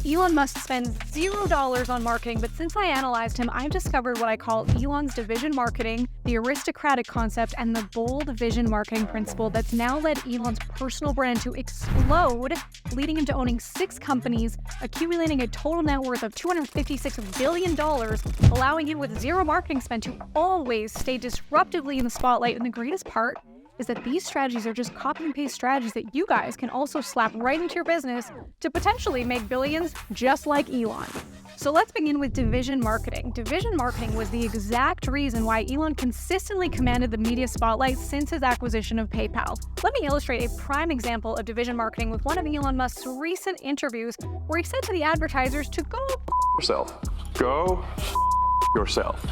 Elon Musk spends $0 on marketing, but since I analyzed him, I've discovered what I call Elon's division marketing, the aristocratic concept, and the bold vision marketing principle that's now led Elon's personal brand to explode, leading him to owning 6 companies, accumulating a total net worth of $256 billion, allowing him with zero marketing spend to always stay disruptively in the spotlight. And the greatest part is that these strategies are just copy and paste strategies that you guys can also slap right into your business to potentially make billions just like Elon. So let's begin with division marketing. Division marketing was the exact reason why Elon consistently commanded the media spotlight since his acquisition of PayPal. Let me illustrate a prime example of division marketing with one of Elon Musk's recent interviews where he said to the advertisers to go yourself. Go yourself.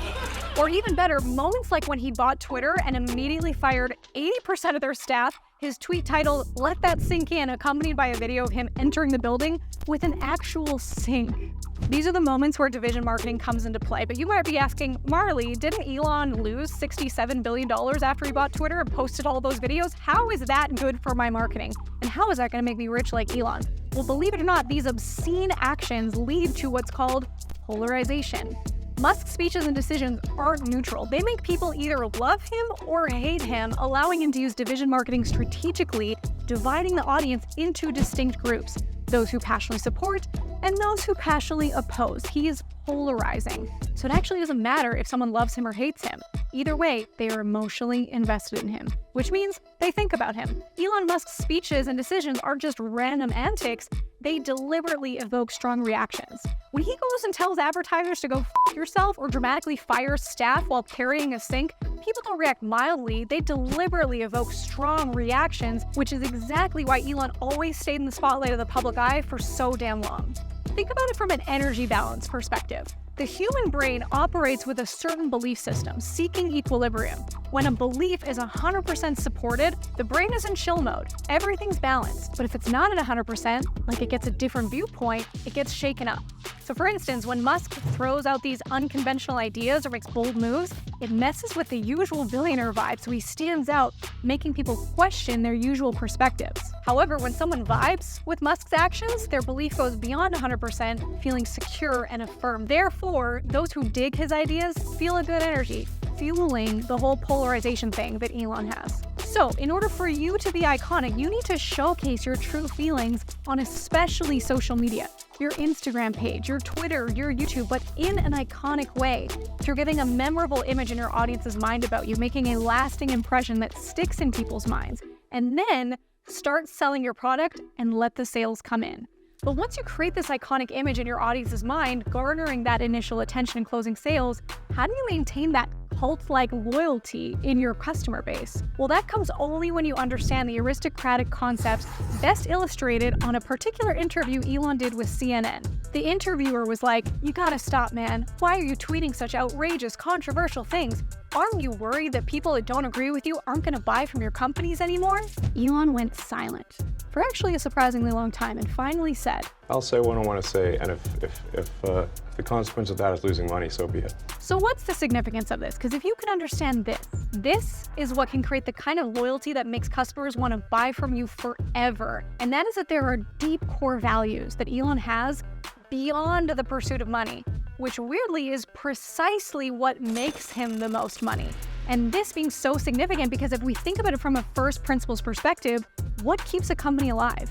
Or even better, moments like when he bought Twitter and immediately fired 80% of their staff, his tweet titled, "Let That Sink In," accompanied by a video of him entering the building with an actual sink. These are the moments where division marketing comes into play, but you might be asking, Marley, didn't Elon lose $67 billion after he bought Twitter and posted all those videos? How is that good for my marketing? And how is that going to make me rich like Elon? Well, believe it or not, these obscene actions lead to what's called polarization. Musk's speeches and decisions aren't neutral. They make people either love him or hate him, allowing him to use division marketing strategically, dividing the audience into distinct groups, those who passionately support and those who passionately oppose. He is polarizing. So it actually doesn't matter if someone loves him or hates him. Either way, they are emotionally invested in him, which means they think about him. Elon Musk's speeches and decisions aren't just random antics, they deliberately evoke strong reactions. When he goes and tells advertisers to go f*** yourself or dramatically fire staff while carrying a sink, people don't react mildly, they deliberately evoke strong reactions, which is exactly why Elon always stayed in the spotlight of the public eye for so damn long. Think about it from an energy balance perspective. The human brain operates with a certain belief system, seeking equilibrium. When a belief is 100% supported, the brain is in chill mode. Everything's balanced. But if it's not at 100%, like it gets a different viewpoint, it gets shaken up. So for instance, when Musk throws out these unconventional ideas or makes bold moves, it messes with the usual billionaire vibe, so he stands out, making people question their usual perspectives. However, when someone vibes with Musk's actions, their belief goes beyond 100%, feeling secure and affirmed. Therefore, those who dig his ideas feel a good energy, fueling the whole polarization thing that Elon has. So, in order for you to be iconic, you need to showcase your true feelings on especially social media. Your Instagram page, your Twitter, your YouTube, but in an iconic way, through giving a memorable image in your audience's mind about you, making a lasting impression that sticks in people's minds. And then start selling your product and let the sales come in. But once you create this iconic image in your audience's mind, garnering that initial attention and closing sales, how do you maintain that cult-like loyalty in your customer base? Well, that comes only when you understand the aristocratic concepts best illustrated on a particular interview Elon did with CNN. The interviewer was like, "You gotta stop, man. Why are you tweeting such outrageous, controversial things? Aren't you worried that people that don't agree with you aren't gonna buy from your companies anymore?" Elon went silent for actually a surprisingly long time and finally said, I'll say what I want to say, and if the consequence of that is losing money, so be it. So what's the significance of this? Because if you can understand this is what can create the kind of loyalty that makes customers want to buy from you forever. And that is that there are deep core values that Elon has beyond the pursuit of money, which weirdly is precisely what makes him the most money. And this being so significant because if we think about it from a first principles perspective, what keeps a company alive?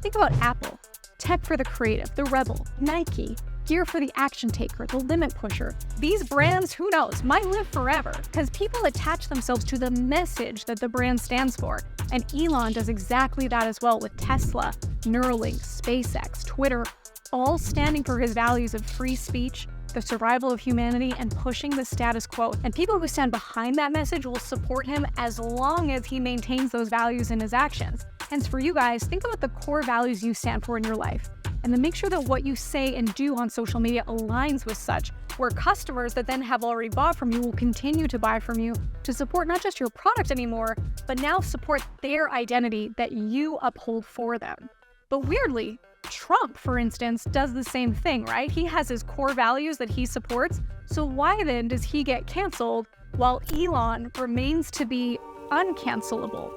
Think about Apple, tech for the creative, the rebel, Nike, gear for the action taker, the limit pusher. These brands, who knows, might live forever because people attach themselves to the message that the brand stands for. And Elon does exactly that as well with Tesla, Neuralink, SpaceX, Twitter, all standing for his values of free speech, the survival of humanity, and pushing the status quo. And people who stand behind that message will support him as long as he maintains those values in his actions. Hence, for you guys, think about the core values you stand for in your life, and then make sure that what you say and do on social media aligns with such, where customers that then have already bought from you will continue to buy from you to support not just your product anymore, but now support their identity that you uphold for them. But weirdly, Trump, for instance, does the same thing, right? He has his core values that he supports, so why then does he get canceled while Elon remains to be uncancelable?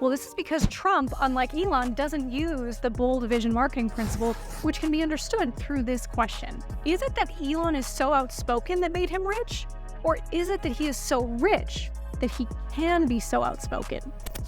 Well, this is because Trump, unlike Elon, doesn't use the bold vision marketing principle, which can be understood through this question. Is it that Elon is so outspoken that made him rich? Or is it that he is so rich that he can be so outspoken?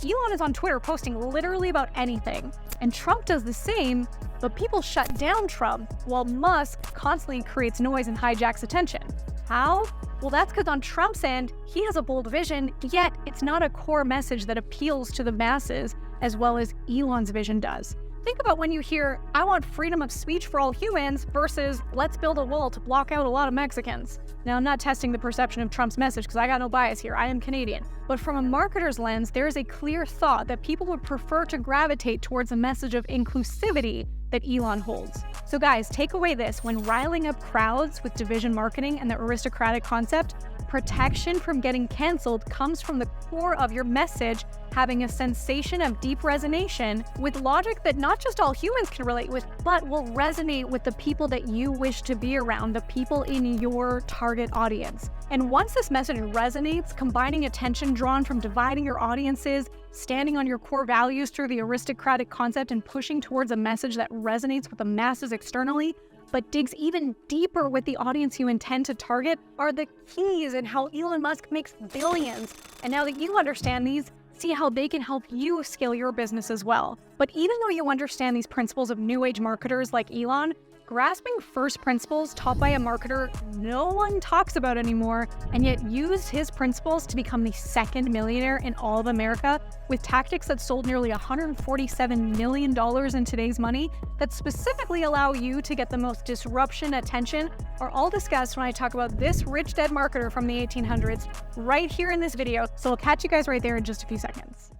Elon is on Twitter posting literally about anything, and Trump does the same, but people shut down Trump while Musk constantly creates noise and hijacks attention. How? Well, that's because on Trump's end, he has a bold vision, yet it's not a core message that appeals to the masses as well as Elon's vision does. Think about when you hear, I want freedom of speech for all humans versus let's build a wall to block out a lot of Mexicans. Now, I'm not testing the perception of Trump's message because I got no bias here. I am Canadian. But from a marketer's lens, there is a clear thought that people would prefer to gravitate towards a message of inclusivity that Elon holds. So guys, take away this: when riling up crowds with division marketing and the aristocratic concept, protection from getting canceled comes from the core of your message having a sensation of deep resonation with logic that not just all humans can relate with, but will resonate with the people that you wish to be around, the people in your target audience. And once this message resonates, combining attention drawn from dividing your audiences, standing on your core values through the aristocratic concept, and pushing towards a message that resonates with the masses externally, but digs even deeper with the audience you intend to target, are the keys in how Elon Musk makes billions. And now that you understand these, see how they can help you scale your business as well. But even though you understand these principles of new age marketers like Elon, grasping first principles taught by a marketer no one talks about anymore, and yet used his principles to become the second millionaire in all of America with tactics that sold nearly $147 million in today's money that specifically allow you to get the most disruption attention, are all discussed when I talk about this rich dead marketer from the 1800s right here in this video. So I'll catch you guys right there in just a few seconds.